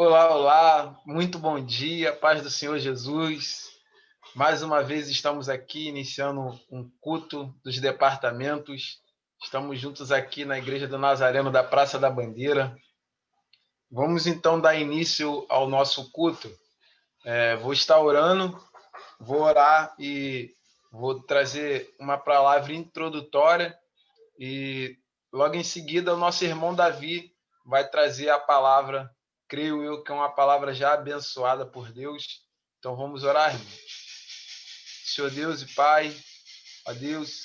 Olá, olá, muito bom dia, paz do Senhor Jesus. Mais uma vez estamos aqui iniciando um culto dos departamentos. Estamos juntos aqui na Igreja do Nazareno da Praça da Bandeira. Vamos então dar início ao nosso culto. Vou estar orando, vou orar e vou trazer uma palavra introdutória e logo em seguida o nosso irmão Davi vai trazer a palavra. Creio eu que é uma palavra já abençoada por Deus. Então vamos orar, irmão. Senhor Deus e Pai, ó Deus,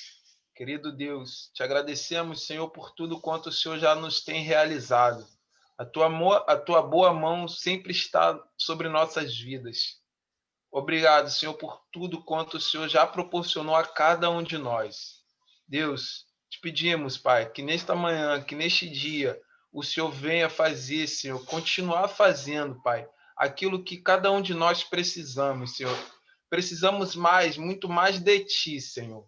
querido Deus, te agradecemos, Senhor, por tudo quanto o Senhor já nos tem realizado. A tua boa mão sempre está sobre nossas vidas. Obrigado, Senhor, por tudo quanto o Senhor já proporcionou a cada um de nós. Deus, te pedimos, Pai, que nesta manhã, que neste dia, o Senhor venha fazer, Senhor, continuar fazendo, Pai, aquilo que cada um de nós precisamos, Senhor. Precisamos mais, muito mais de Ti, Senhor.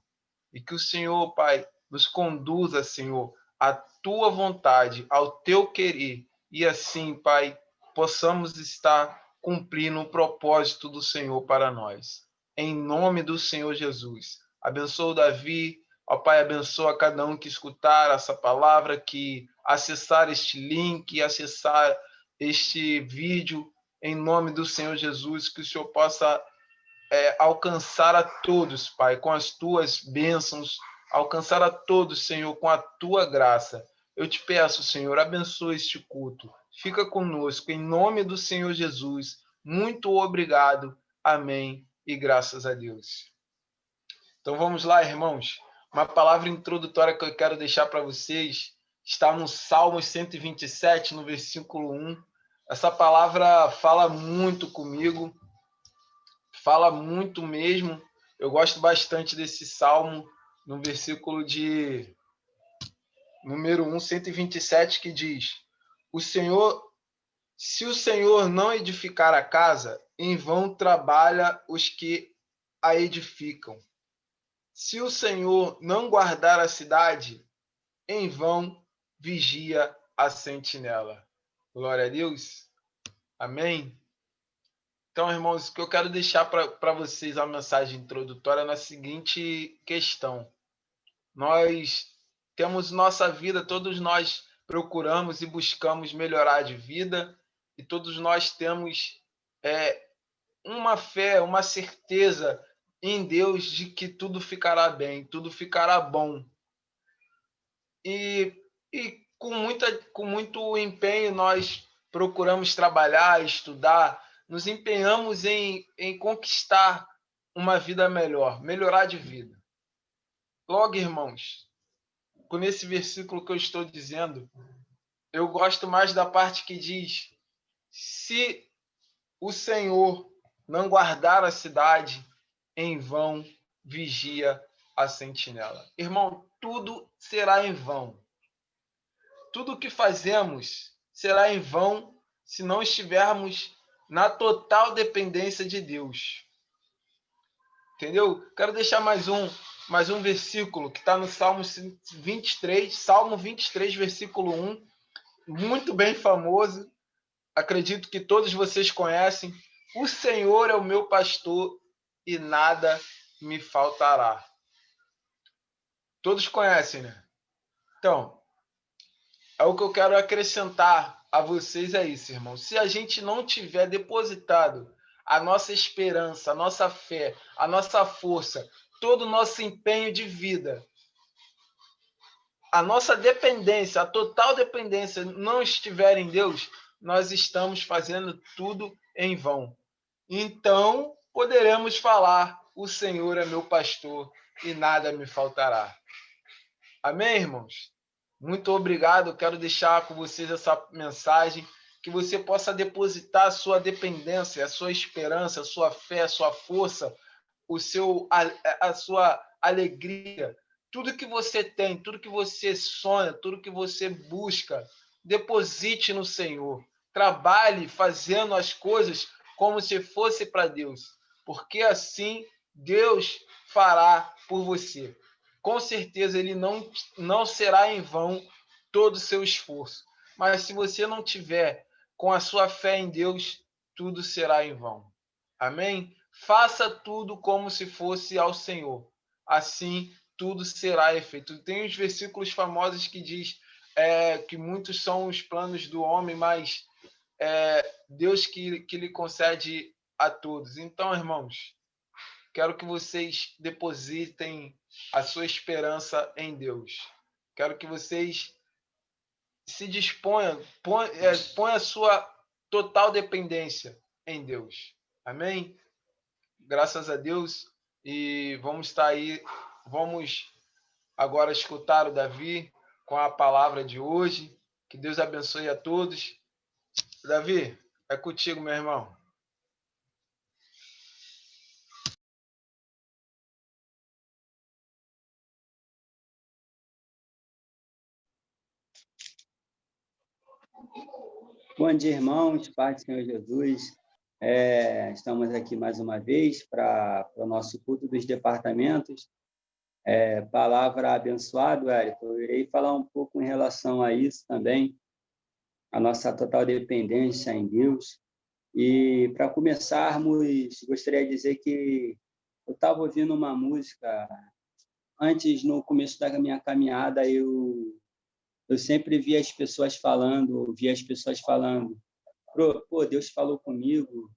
E que o Senhor, Pai, nos conduza, Senhor, à Tua vontade, ao Teu querer. E assim, Pai, possamos estar cumprindo o propósito do Senhor para nós. Em nome do Senhor Jesus. Abençoa o Davi, ó Pai, abençoa cada um que escutar essa palavra, que acessar este link, acessar este vídeo, em nome do Senhor Jesus, que o Senhor possa alcançar a todos, Pai, com as tuas bênçãos, alcançar a todos, Senhor, com a tua graça. Eu te peço, Senhor, abençoa este culto. Fica conosco, em nome do Senhor Jesus. Muito obrigado. Amém. E graças a Deus. Então vamos lá, irmãos. Uma palavra introdutória que eu quero deixar para vocês está no Salmo 127, no versículo 1. Essa palavra fala muito comigo, fala muito mesmo. Eu gosto bastante desse salmo, no versículo de número 1, 127, que diz: O Senhor, se o Senhor não edificar a casa, em vão trabalha os que a edificam. Se o Senhor não guardar a cidade, em vão vigia a sentinela. Glória a Deus. Amém. Então, irmãos, o que eu quero deixar para vocês a mensagem introdutória na seguinte questão. Nós temos nossa vida, todos nós procuramos e buscamos melhorar de vida, e todos nós temos uma fé, uma certeza em Deus de que tudo ficará bem, tudo ficará bom. E com muito empenho nós procuramos trabalhar, estudar, nos empenhamos em conquistar uma vida melhor, melhorar de vida. Logo, irmãos, com esse versículo que eu estou dizendo, eu gosto mais da parte que diz: se o Senhor não guardar a cidade, em vão vigia a sentinela. Irmão, tudo será em vão. Tudo o que fazemos será em vão se não estivermos na total dependência de Deus. Entendeu? Quero deixar mais um versículo que está no Salmo 23, versículo 1, muito bem famoso. Acredito que todos vocês conhecem. O Senhor é o meu pastor e nada me faltará. Todos conhecem, né? Então, o que eu quero acrescentar a vocês é isso, irmão. Se a gente não tiver depositado a nossa esperança, a nossa fé, a nossa força, todo o nosso empenho de vida, a nossa dependência, a total dependência não estiver em Deus, nós estamos fazendo tudo em vão. Então, poderemos falar: o Senhor é meu pastor e nada me faltará. Amém, irmãos? Muito obrigado. Quero deixar com vocês essa mensagem, que você possa depositar a sua dependência, a sua esperança, a sua fé, a sua força, a sua alegria, tudo que você tem, tudo que você sonha, tudo que você busca, deposite no Senhor. Trabalhe fazendo as coisas como se fosse para Deus, porque assim Deus fará por você. Com certeza ele não será em vão todo o seu esforço. Mas se você não tiver com a sua fé em Deus, tudo será em vão. Amém? Faça tudo como se fosse ao Senhor. Assim, tudo será efeito. Tem os versículos famosos que diz que muitos são os planos do homem, mas Deus que lhe concede a todos. Então, irmãos, quero que vocês depositem a sua esperança em Deus. Quero que vocês se disponham, ponha a sua total dependência em Deus. Amém? Graças a Deus. E vamos estar aí, vamos agora escutar o Davi com a palavra de hoje. Que Deus abençoe a todos. Davi, é contigo, meu irmão. Bom dia, irmãos, paz do Senhor Jesus. Estamos aqui mais uma vez para o nosso culto dos departamentos. Palavra abençoada, Érico. Eu irei falar um pouco em relação a isso também, a nossa total dependência em Deus. E, para começarmos, gostaria de dizer que eu estava ouvindo uma música. Antes, no começo da minha caminhada, eu sempre via as pessoas falando, pô, Deus falou comigo,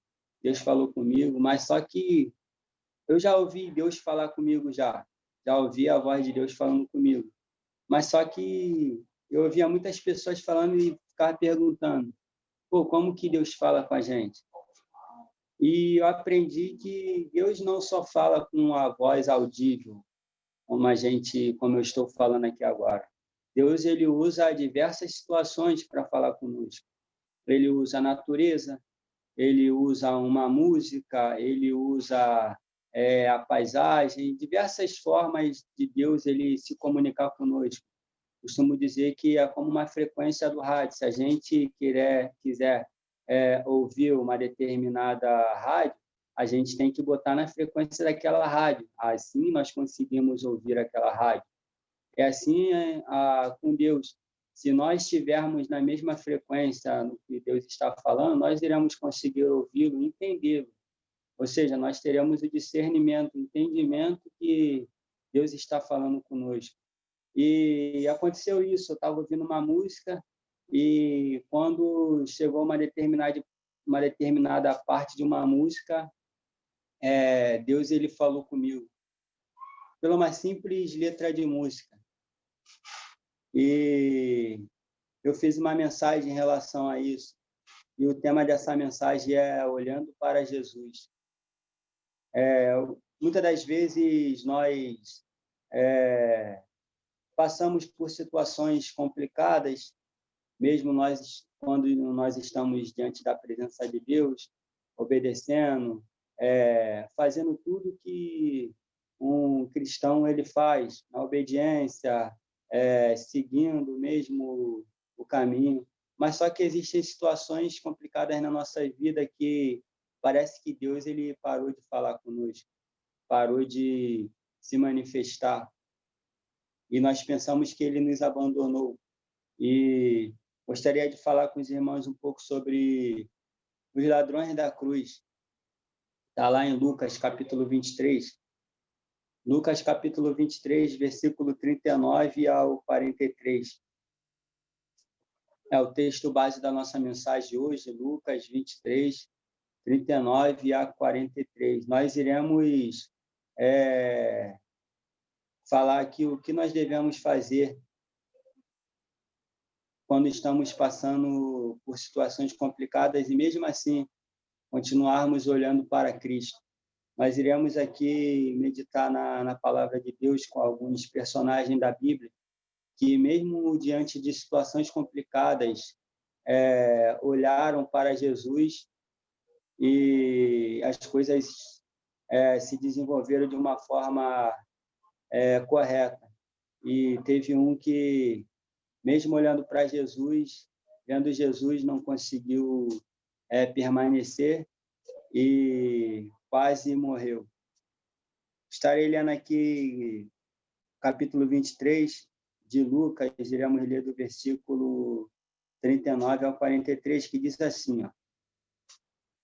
mas só que eu já ouvi Deus falar comigo já ouvi a voz de Deus falando comigo, mas só que eu ouvia muitas pessoas falando e ficava perguntando, pô, como que Deus fala com a gente? E eu aprendi que Deus não só fala com a voz audível, como eu estou falando aqui agora. Deus, ele usa diversas situações para falar conosco. Ele usa a natureza, ele usa uma música, ele usa a paisagem, diversas formas de Deus ele se comunicar conosco. Costumo dizer que é como uma frequência do rádio. Se a gente quiser ouvir uma determinada rádio, a gente tem que botar na frequência daquela rádio. Assim nós conseguimos ouvir aquela rádio. É assim com Deus. Se nós estivermos na mesma frequência no que Deus está falando, nós iremos conseguir ouvi-lo e entendê-lo. Ou seja, nós teremos o discernimento, o entendimento que Deus está falando conosco. E aconteceu isso, eu estava ouvindo uma música e quando chegou uma determinada parte de uma música, Deus ele falou comigo, pela uma simples letra de música. E eu fiz uma mensagem em relação a isso. E o tema dessa mensagem é Olhando para Jesus. Muitas das vezes nós passamos por situações complicadas, mesmo quando nós estamos diante da presença de Deus, obedecendo, fazendo tudo que um cristão ele faz, na obediência, seguindo mesmo o caminho. Mas só que existem situações complicadas na nossa vida que parece que Deus ele parou de falar conosco, parou de se manifestar. E nós pensamos que ele nos abandonou. E gostaria de falar com os irmãos um pouco sobre os ladrões da cruz. Está lá em Lucas, capítulo 23. Lucas, capítulo 23, versículo 39 ao 43. É o texto base da nossa mensagem hoje, Lucas 23, 39 a 43. Nós iremos falar aqui o que nós devemos fazer quando estamos passando por situações complicadas e, mesmo assim, continuarmos olhando para Cristo. Nós iremos aqui meditar na palavra de Deus com alguns personagens da Bíblia que, mesmo diante de situações complicadas, olharam para Jesus e as coisas se desenvolveram de uma forma correta. E teve um que, mesmo olhando para Jesus, vendo Jesus, não conseguiu permanecer e quase morreu. Estarei lendo aqui capítulo 23 de Lucas, iremos ler do versículo 39 ao 43, que diz assim, ó,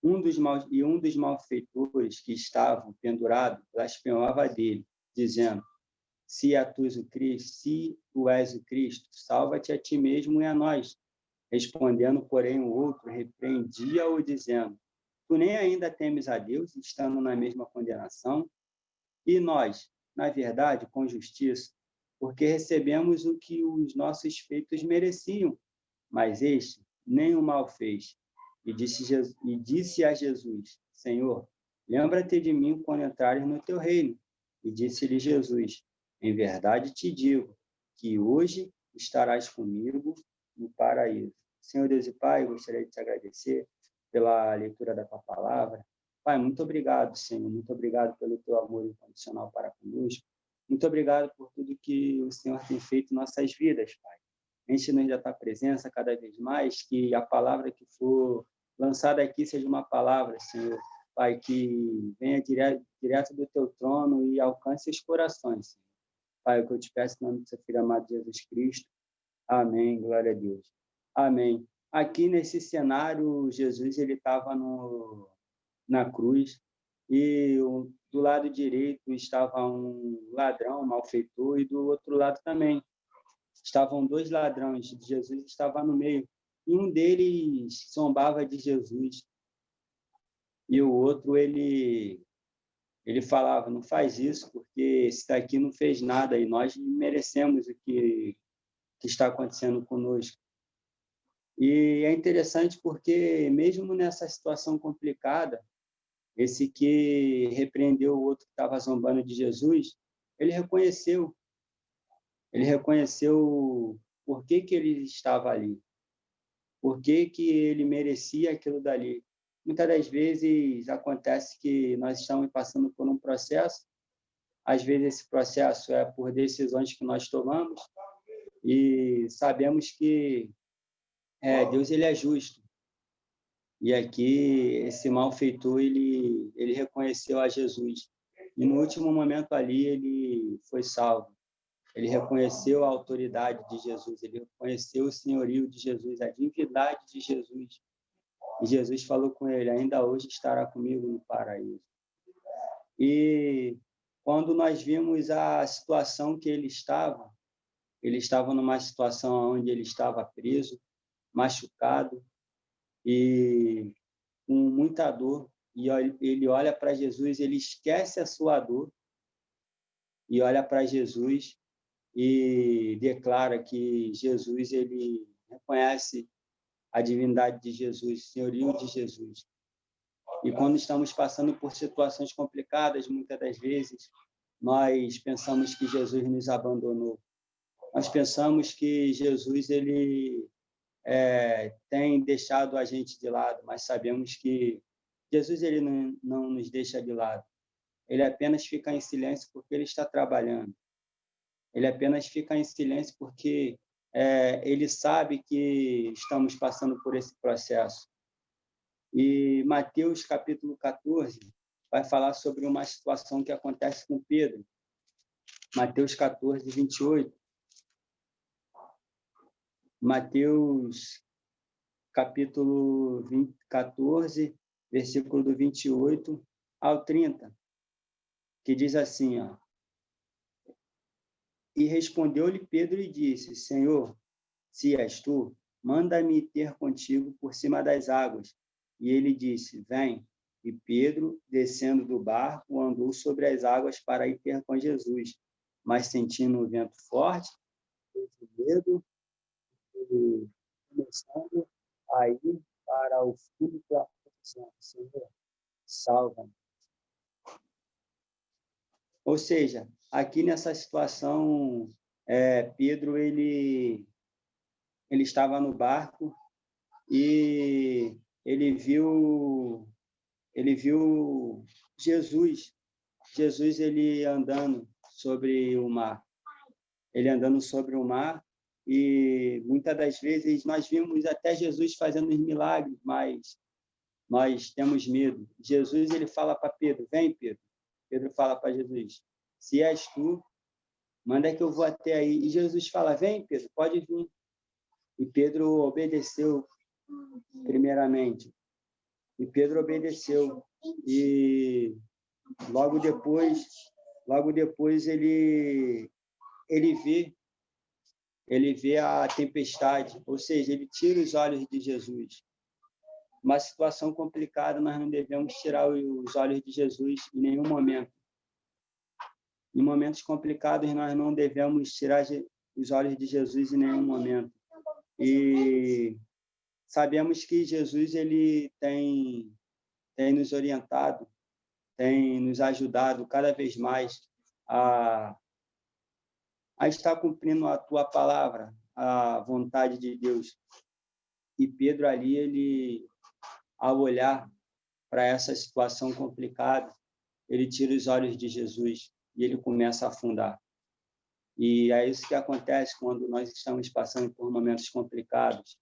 um dos malfeitores que estavam pendurados blasfemava dele, dizendo, se tu és o Cristo, salva-te a ti mesmo e a nós. Respondendo, porém, o outro repreendia-o, dizendo, tu nem ainda temes a Deus, estando na mesma condenação? E nós, na verdade, com justiça, porque recebemos o que os nossos feitos mereciam. Mas este nem o mal fez. E disse a Jesus, Senhor, lembra-te de mim quando entrares no teu reino. E disse-lhe Jesus, em verdade te digo, que hoje estarás comigo no paraíso. Senhor Deus e Pai, gostaria de te agradecer pela leitura da tua palavra. Pai, muito obrigado, Senhor. Muito obrigado pelo teu amor incondicional para conosco. Muito obrigado por tudo que o Senhor tem feito em nossas vidas, Pai. Enche-nos da tua presença cada vez mais, que a palavra que for lançada aqui seja uma palavra, Senhor, Pai, que venha direto do teu trono e alcance os corações, Senhor. Pai, o que eu te peço em nome do seu Filho amado Jesus Cristo. Amém, glória a Deus. Amém. Aqui nesse cenário, Jesus ele estava na cruz e do lado direito estava um ladrão, um malfeitor, e do outro lado também estavam dois ladrões. Jesus estava no meio e um deles zombava de Jesus e o outro ele falava, não faz isso porque esse daqui não fez nada e nós merecemos o que está acontecendo conosco. E é interessante porque, mesmo nessa situação complicada, esse que repreendeu o outro que estava zombando de Jesus, ele reconheceu por que ele estava ali, por que ele merecia aquilo dali. Muitas das vezes acontece que nós estamos passando por um processo, às vezes esse processo é por decisões que nós tomamos, e sabemos que Deus ele é justo. E aqui esse malfeitor ele reconheceu a Jesus e no último momento ali ele foi salvo. Ele reconheceu a autoridade de Jesus, ele reconheceu o senhorio de Jesus, a divindade de Jesus. E Jesus falou com ele: ainda hoje estará comigo no paraíso. E quando nós vimos a situação que ele estava numa situação onde ele estava preso, machucado e com muita dor. E ele olha para Jesus, ele esquece a sua dor e olha para Jesus e declara que Jesus, ele reconhece a divindade de Jesus, o senhorio de Jesus. E quando estamos passando por situações complicadas, muitas das vezes, nós pensamos que Jesus nos abandonou. Nós pensamos que Jesus ele tem deixado a gente de lado, mas sabemos que Jesus ele não nos deixa de lado. Ele apenas fica em silêncio porque ele está trabalhando. Ele apenas fica em silêncio porque ele sabe que estamos passando por esse processo. E Mateus, capítulo 14, vai falar sobre uma situação que acontece com Pedro. Mateus 14, 28. Mateus, capítulo 14, versículo do 28 ao 30, que diz assim, ó. E respondeu-lhe Pedro e disse, Senhor, se és tu, manda-me ter contigo por cima das águas. E ele disse, vem. E Pedro, descendo do barco, andou sobre as águas para ir ter com Jesus. Mas sentindo um vento forte, teve medo e começando a ir para o fundo da dizendo, Senhor, salva-me. Ou seja, aqui nessa situação, Pedro ele estava no barco e ele viu Jesus ele andando sobre o mar. Ele andando sobre o mar e muitas das vezes nós vimos até Jesus fazendo os milagres, mas nós temos medo. Jesus ele fala para Pedro, vem Pedro. Pedro fala para Jesus, se és tu, manda que eu vou até aí. E Jesus fala, vem Pedro, pode vir. E Pedro obedeceu primeiramente. E Pedro obedeceu. E logo depois ele vê a tempestade, ou seja, ele tira os olhos de Jesus. Uma situação complicada, nós não devemos tirar os olhos de Jesus em nenhum momento. Em momentos complicados, nós não devemos tirar os olhos de Jesus em nenhum momento. E sabemos que Jesus ele tem nos orientado, tem nos ajudado cada vez mais a estar cumprindo a tua palavra, a vontade de Deus. E Pedro ali, ele, ao olhar para essa situação complicada, ele tira os olhos de Jesus e ele começa a afundar. E é isso que acontece quando nós estamos passando por momentos complicados.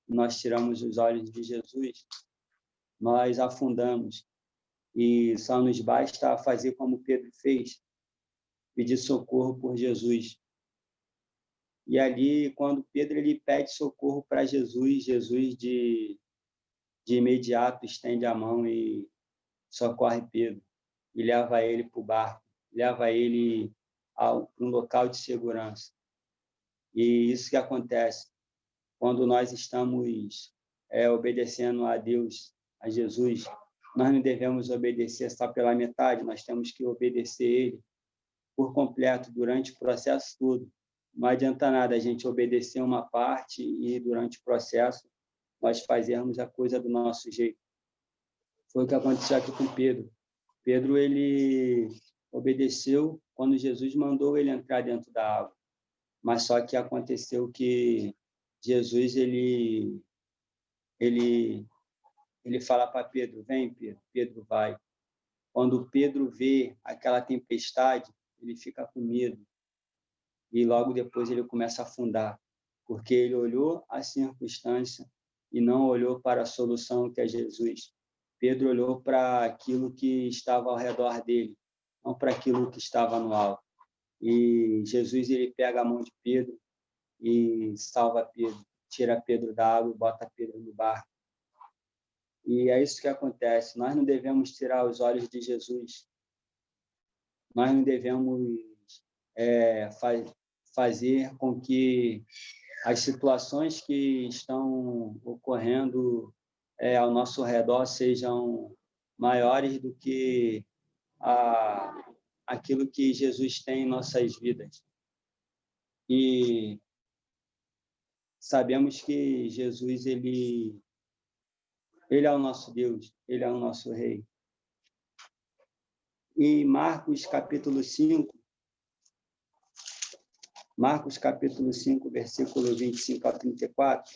Nós tiramos os olhos de Jesus, nós afundamos. E só nos basta fazer como Pedro fez, pedir socorro por Jesus. E ali, quando Pedro ele pede socorro para Jesus, Jesus de imediato estende a mão e socorre Pedro. E leva ele para o barco, leva ele para um local de segurança. E isso que acontece quando nós estamos obedecendo a Deus, a Jesus. Nós não devemos obedecer só pela metade, nós temos que obedecer Ele por completo durante o processo todo. Não adianta nada a gente obedecer uma parte e durante o processo nós fazermos a coisa do nosso jeito. Foi o que aconteceu aqui com Pedro. Pedro ele obedeceu quando Jesus mandou ele entrar dentro da água. Mas só que aconteceu que Jesus ele fala para Pedro, vem Pedro, Pedro vai. Quando Pedro vê aquela tempestade, ele fica com medo e logo depois ele começa a afundar, porque ele olhou a circunstância e não olhou para a solução que é Jesus. Pedro olhou para aquilo que estava ao redor dele, não para aquilo que estava no alto. E Jesus ele pega a mão de Pedro e salva Pedro, tira Pedro da água e bota Pedro no barco. E é isso que acontece. Nós não devemos tirar os olhos de Jesus. Nós não devemos fazer com que as situações que estão ocorrendo ao nosso redor sejam maiores do que aquilo que Jesus tem em nossas vidas. E sabemos que Jesus ele é o nosso Deus, ele é o nosso Rei. Em Marcos capítulo 5, versículo 25 a 34,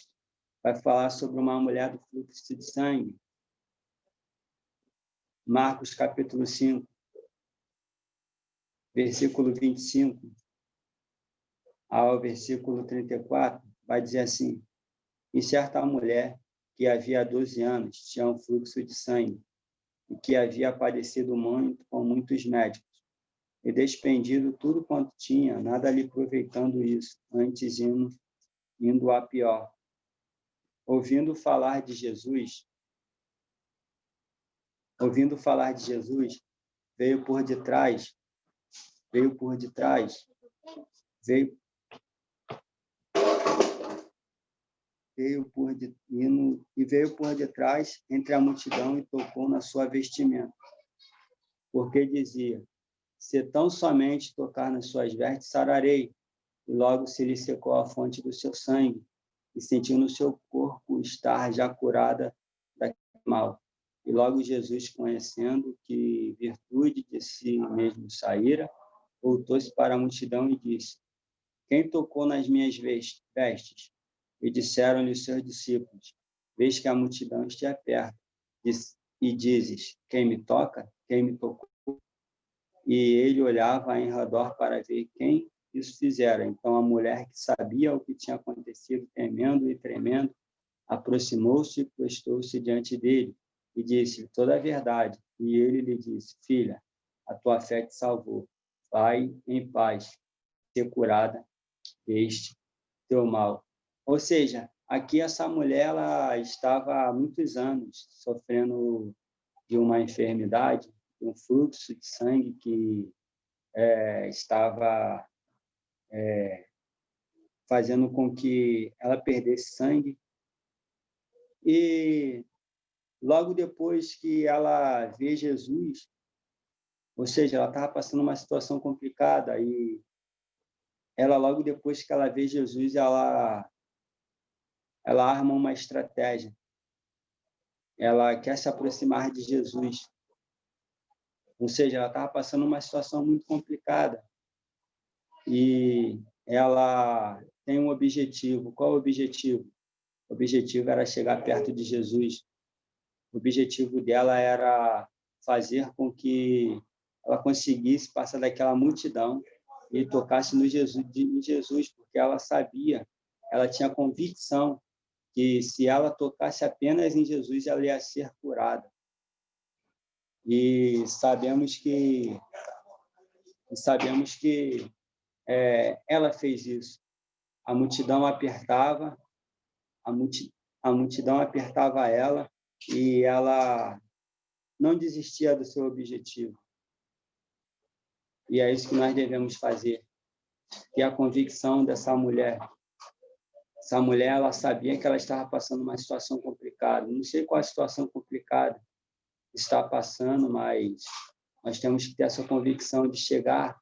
vai falar sobre uma mulher do fluxo de sangue. Marcos capítulo 5, versículo 25 ao versículo 34, vai dizer assim: e certa mulher que havia 12 anos tinha um fluxo de sangue e que havia padecido muito com muitos médicos e despendido tudo quanto tinha, nada lhe aproveitando isso, antes indo a pior. Ouvindo falar de Jesus, veio por detrás, entre a multidão e tocou na sua vestimenta, porque dizia: se tão somente tocar nas suas vestes, sararei. E logo se lhe secou a fonte do seu sangue, e sentiu no seu corpo estar já curada daquele mal. E logo Jesus, conhecendo que virtude de si mesmo saíra, voltou-se para a multidão e disse: quem tocou nas minhas vestes? E disseram-lhe os seus discípulos: vês que a multidão está perto, e dizes: quem me toca? Quem me tocou? E ele olhava em redor para ver quem isso fizera. Então a mulher, que sabia o que tinha acontecido, temendo e tremendo, aproximou-se e prostou-se diante dele e disse toda a verdade. E ele lhe disse: filha, a tua fé te salvou. Vai em paz, ser curada deste teu mal. Ou seja, aqui essa mulher ela estava há muitos anos sofrendo de uma enfermidade, de um fluxo de sangue que estava fazendo com que ela perdesse sangue. E logo depois que ela vê Jesus, ou seja, ela estava passando uma situação complicada e ela logo depois que ela vê Jesus, ela arma uma estratégia. Ela quer se aproximar de Jesus. Ou seja, ela estava passando uma situação muito complicada e ela tem um objetivo. Qual é o objetivo? O objetivo era chegar perto de Jesus. O objetivo dela era fazer com que ela conseguisse passar daquela multidão e tocasse no Jesus, porque ela sabia, ela tinha convicção que se ela tocasse apenas em Jesus, ela ia ser curada. E sabemos que ela fez isso. A multidão apertava, a multidão apertava ela e ela não desistia do seu objetivo. E é isso que nós devemos fazer. E a convicção dessa mulher. Essa mulher, ela sabia que ela estava passando uma situação complicada. Não sei qual a situação complicada está passando, mas nós temos que ter essa convicção de chegar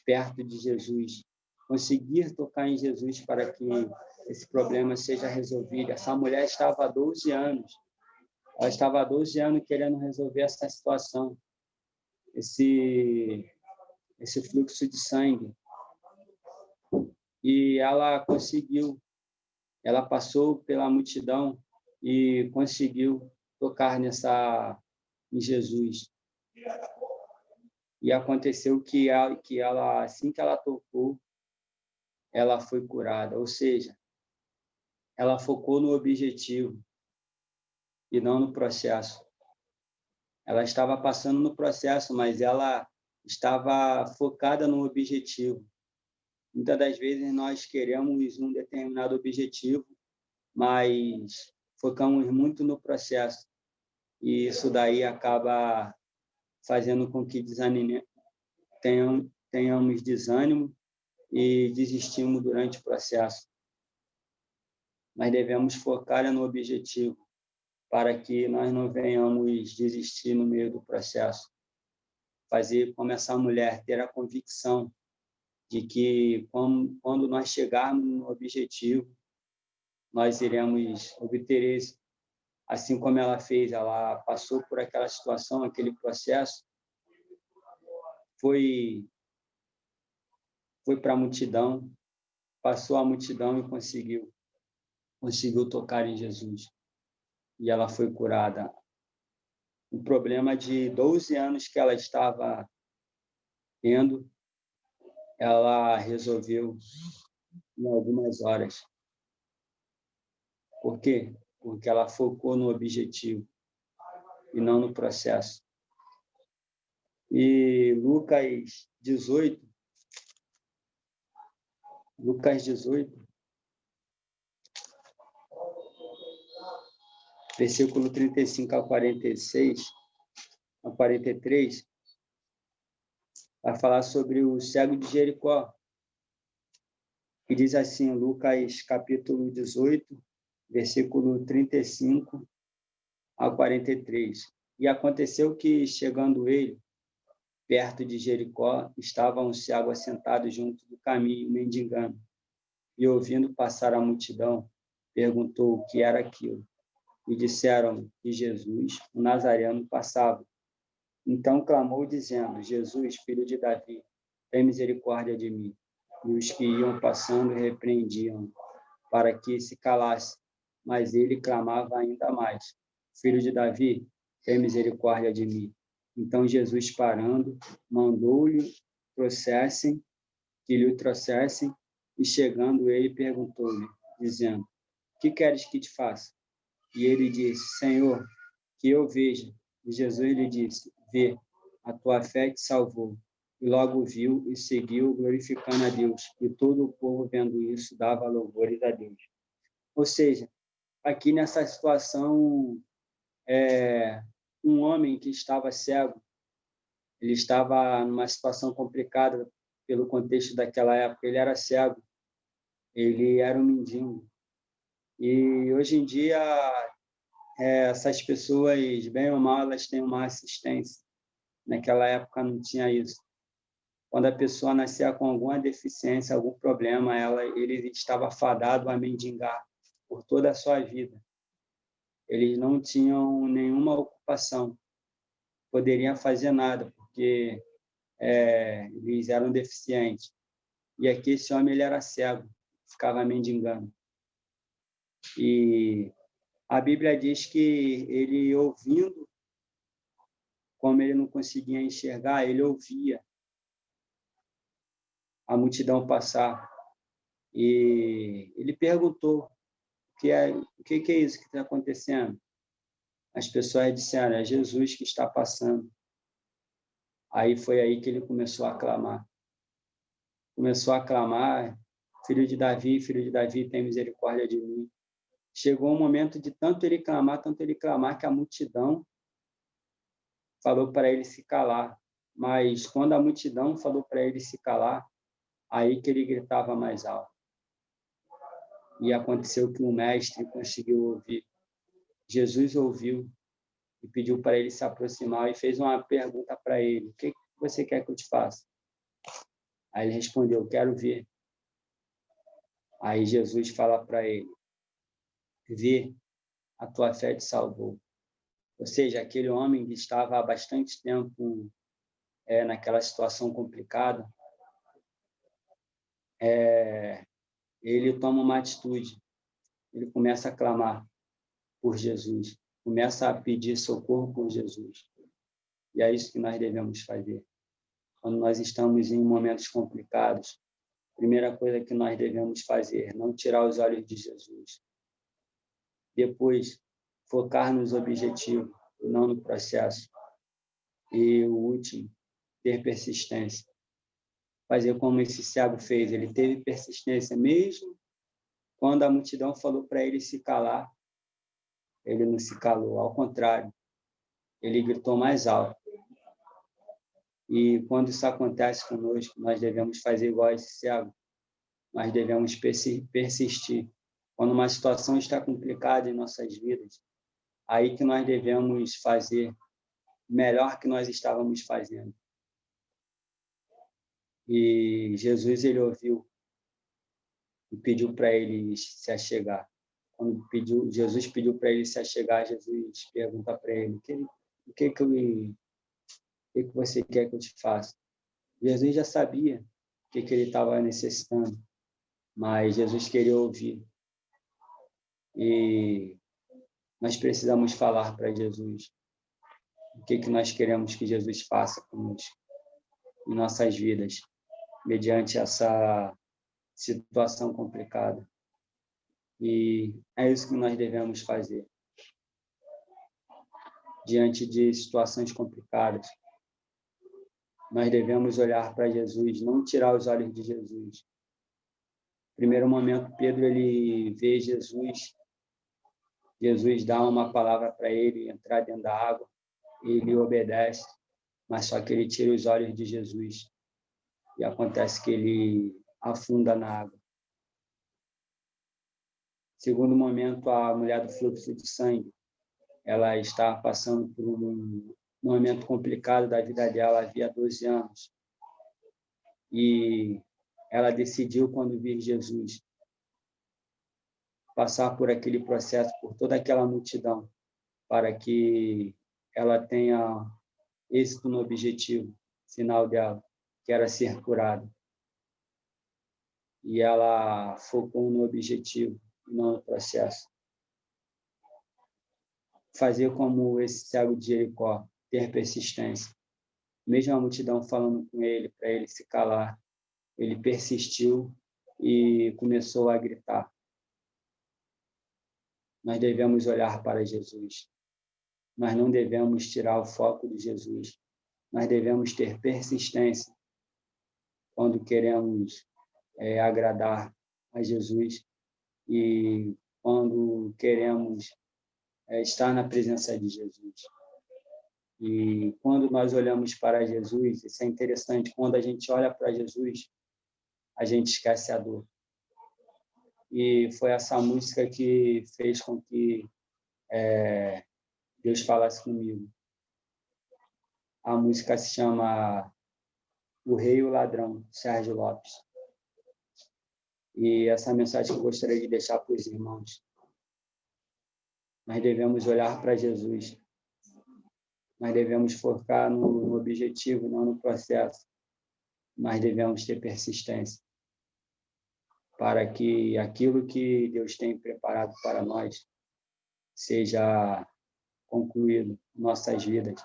perto de Jesus, conseguir tocar em Jesus para que esse problema seja resolvido. Essa mulher estava há 12 anos. Ela estava há 12 anos querendo resolver essa situação, esse fluxo de sangue. E ela conseguiu. Ela passou pela multidão e conseguiu tocar em Jesus. E aconteceu que ela, assim que ela tocou, ela foi curada. Ou seja, ela focou no objetivo e não no processo. Ela estava passando no processo, mas ela estava focada no objetivo. Muitas das vezes nós queremos um determinado objetivo, mas focamos muito no processo. E isso daí acaba fazendo com que tenhamos desânimo e desistimos durante o processo. Mas devemos focar no objetivo para que nós não venhamos desistir no meio do processo. Fazer como essa mulher, ter a convicção de que quando nós chegarmos no objetivo, nós iremos obter êxito. Assim como ela fez, ela passou por aquela situação, aquele processo, foi para a multidão, passou a multidão e conseguiu tocar em Jesus. E ela foi curada. O problema de 12 anos que ela estava tendo, ela resolveu em algumas horas. Por quê? Porque ela focou no objetivo e não no processo. E Lucas 18, versículo 35 a 46, a 43, vai falar sobre o cego de Jericó. E diz assim, Lucas capítulo 18, versículo 35 a 43. E aconteceu que, chegando ele, perto de Jericó, estava um cego assentado junto do caminho, mendigando. E, ouvindo passar a multidão, perguntou o que era aquilo. E disseram que Jesus, o Nazareno, passava. Então clamou, dizendo, Jesus, filho de Davi, tem misericórdia de mim. E os que iam passando repreendiam, para que se calasse. Mas ele clamava ainda mais, filho de Davi, tem misericórdia de mim. Então Jesus, parando, mandou-lhe que lhe trouxessem, e chegando ele, perguntou-lhe, dizendo, que queres que te faça? E ele disse, Senhor, que eu veja. E Jesus lhe disse, vê, a tua fé te salvou. E logo viu e seguiu, glorificando a Deus. E todo o povo, vendo isso, dava louvores a Deus. Ou seja, aqui nessa situação, um homem que estava cego, ele estava numa situação complicada pelo contexto daquela época. Ele era cego, ele era um mendigo. E hoje em dia, essas pessoas, bem ou mal, elas têm uma assistência. Naquela época não tinha isso. Quando a pessoa nascia com alguma deficiência, algum problema, ele estava fadado a mendigar por toda a sua vida. Eles não tinham nenhuma ocupação, poderiam fazer nada, porque eles eram deficientes. E aqui esse homem ele era cego, ficava mendigando. E a Bíblia diz que ele, ouvindo, como ele não conseguia enxergar, ele ouvia a multidão passar. E ele perguntou: o que é isso que está acontecendo? As pessoas disseram: é Jesus que está passando. Aí foi aí que ele começou a clamar. Filho de Davi, tem misericórdia de mim. Chegou um momento de tanto ele clamar, que a multidão falou para ele se calar. Mas quando a multidão falou para ele se calar, aí que ele gritava mais alto. E aconteceu que o mestre conseguiu ouvir. Jesus ouviu e pediu para ele se aproximar e fez uma pergunta para ele: o que você quer que eu te faça? Aí ele respondeu: quero ver. Aí Jesus fala para ele: vê, a tua fé te salvou. Ou seja, aquele homem que estava há bastante tempo naquela situação complicada, ele toma uma atitude, ele começa a clamar por Jesus, começa a pedir socorro por Jesus. E é isso que nós devemos fazer. Quando nós estamos em momentos complicados, a primeira coisa que nós devemos fazer é não tirar os olhos de Jesus. Depois, focar nos objetivos, e não no processo. E o último, ter persistência. Fazer como esse cego fez. Ele teve persistência, mesmo quando a multidão falou para ele se calar, ele não se calou. Ao contrário, ele gritou mais alto. E quando isso acontece conosco, nós devemos fazer igual a esse cego. Nós devemos persistir. Quando uma situação está complicada em nossas vidas, aí que nós devemos fazer melhor que nós estávamos fazendo. E Jesus, ele ouviu e pediu para ele se achegar. Quando Jesus pediu para ele se achegar, Jesus pergunta para ele: o que você quer que eu te faça? Jesus já sabia o que ele estava necessitando, mas Jesus queria ouvir. E nós precisamos falar para Jesus o que nós queremos que Jesus faça conosco, em nossas vidas, mediante essa situação complicada. E é isso que nós devemos fazer. Diante de situações complicadas, nós devemos olhar para Jesus, não tirar os olhos de Jesus. No primeiro momento, Pedro ele vê Jesus dá uma palavra para ele entrar dentro da água, ele obedece, mas só que ele tira os olhos de Jesus e acontece que ele afunda na água. Segundo momento, a mulher do fluxo de sangue, ela está passando por um momento complicado da vida dela, havia 12 anos. E ela decidiu, quando vir Jesus, passar por aquele processo, por toda aquela multidão, para que ela tenha êxito no objetivo final dela, que era ser curada. E ela focou no objetivo, não no processo. Fazer como esse cego de Jericó, ter persistência. Mesmo a multidão falando com ele, para ele se calar, ele persistiu e começou a gritar. Nós devemos olhar para Jesus. Nós não devemos tirar o foco de Jesus. Nós devemos ter persistência quando queremos agradar a Jesus e quando queremos estar na presença de Jesus. E quando nós olhamos para Jesus, isso é interessante, quando a gente olha para Jesus, a gente esquece a dor. E foi essa música que fez com que Deus falasse comigo. A música se chama O Rei e o Ladrão, Sérgio Lopes. E essa mensagem que eu gostaria de deixar para os irmãos. Nós devemos olhar para Jesus. Nós devemos focar no objetivo, não no processo. Nós devemos ter persistência para que aquilo que Deus tem preparado para nós seja concluído em nossas vidas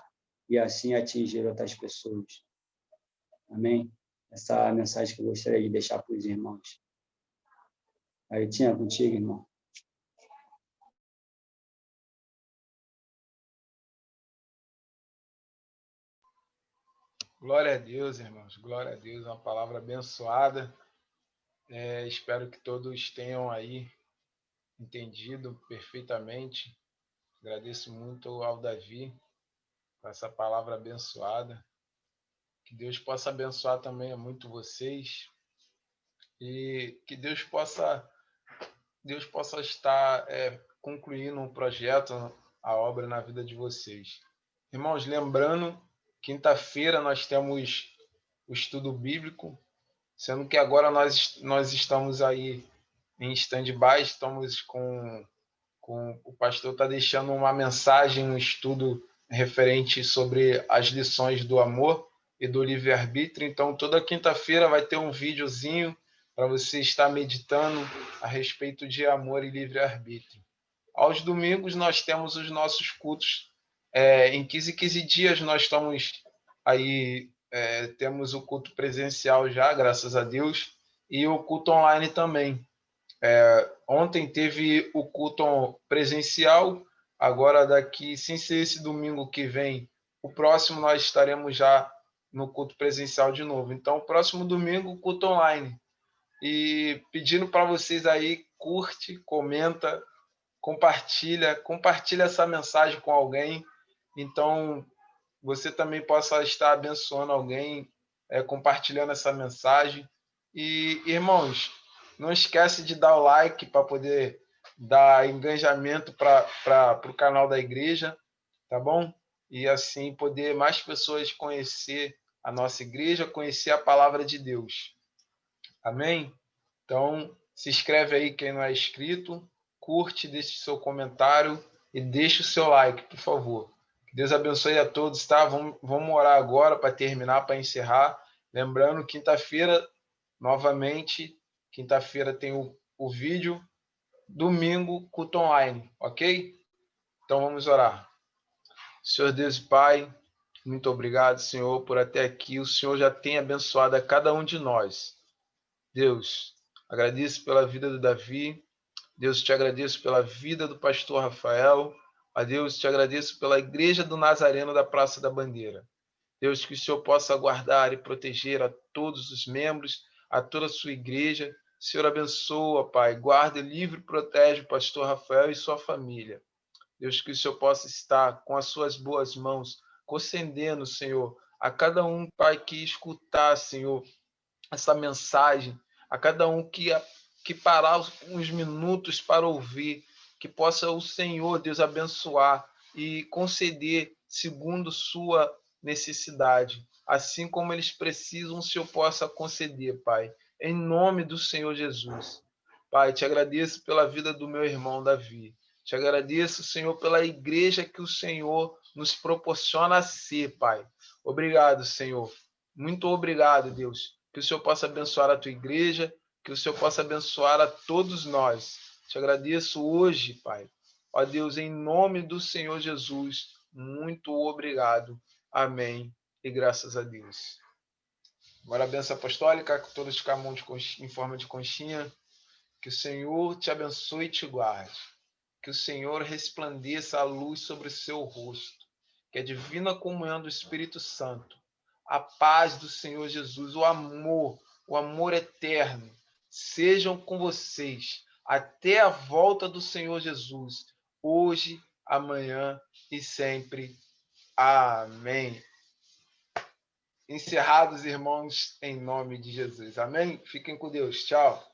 e assim atingir outras pessoas. Amém? Essa é a mensagem que eu gostaria de deixar para os irmãos. Aí, tinha contigo, irmão? Glória a Deus, irmãos. Glória a Deus. Uma palavra abençoada. Espero que todos tenham aí entendido perfeitamente. Agradeço muito ao Davi por essa palavra abençoada. Que Deus possa abençoar também muito vocês e que Deus possa estar concluindo um projeto, a obra na vida de vocês. Irmãos, lembrando, quinta-feira nós temos o estudo bíblico, sendo que agora nós estamos aí em stand-by, estamos com o pastor está deixando uma mensagem, um estudo referente sobre as lições do amor e do livre-arbítrio. Então, toda quinta-feira vai ter um videozinho para você estar meditando a respeito de amor e livre-arbítrio. Aos domingos, nós temos os nossos cultos. Em 15 dias, nós estamos aí, temos o culto presencial já, graças a Deus, e o culto online também. Ontem teve o culto presencial, agora daqui, sem ser esse domingo que vem, o próximo nós estaremos já no culto presencial de novo. Então, o próximo domingo, culto online. E pedindo para vocês aí, curte, comenta, compartilha essa mensagem com alguém. Então, você também possa estar abençoando alguém, compartilhando essa mensagem. E, irmãos, não esquece de dar o like para poder dar engajamento para o canal da igreja, tá bom? E assim poder mais pessoas conhecer a nossa igreja, conhecer a palavra de Deus. Amém? Então, se inscreve aí quem não é inscrito, curte, deixe seu comentário e deixe o seu like, por favor. Que Deus abençoe a todos, tá? Vamos orar agora para terminar, para encerrar. Lembrando, quinta-feira, novamente, quinta-feira tem o vídeo, domingo, culto online, ok? Então vamos orar. Senhor Deus e Pai, muito obrigado, Senhor, por até aqui. O Senhor já tem abençoado a cada um de nós. Deus, agradeço pela vida do Davi. Deus, te agradeço pela vida do pastor Rafael. A Deus, te agradeço pela igreja do Nazareno da Praça da Bandeira. Deus, que o Senhor possa guardar e proteger a todos os membros, a toda a sua igreja. Senhor, abençoa, Pai. Guarda, livre e protege o pastor Rafael e sua família. Deus, que o Senhor possa estar com as suas boas mãos, concedendo, Senhor, a cada um, Pai, que escutar, Senhor, essa mensagem, a cada um que parar uns minutos para ouvir, que possa o Senhor, Deus, abençoar e conceder segundo sua necessidade. Assim como eles precisam, o Senhor possa conceder, Pai. Em nome do Senhor Jesus. Pai, te agradeço pela vida do meu irmão Davi. Te agradeço, Senhor, pela igreja que o Senhor nos proporciona a ser, Pai. Obrigado, Senhor. Muito obrigado, Deus. Que o Senhor possa abençoar a tua igreja, que o Senhor possa abençoar a todos nós. Te agradeço hoje, Pai. Ó Deus, em nome do Senhor Jesus, muito obrigado. Amém. E graças a Deus. Agora a bênção apostólica, com todos com a mão em forma de conchinha. Que o Senhor te abençoe e te guarde. Que o Senhor resplandeça a luz sobre o seu rosto. Que a divina comunhão do Espírito Santo, a paz do Senhor Jesus, o amor eterno, sejam com vocês até a volta do Senhor Jesus, hoje, amanhã e sempre. Amém. Encerrados, irmãos, em nome de Jesus. Amém? Fiquem com Deus. Tchau.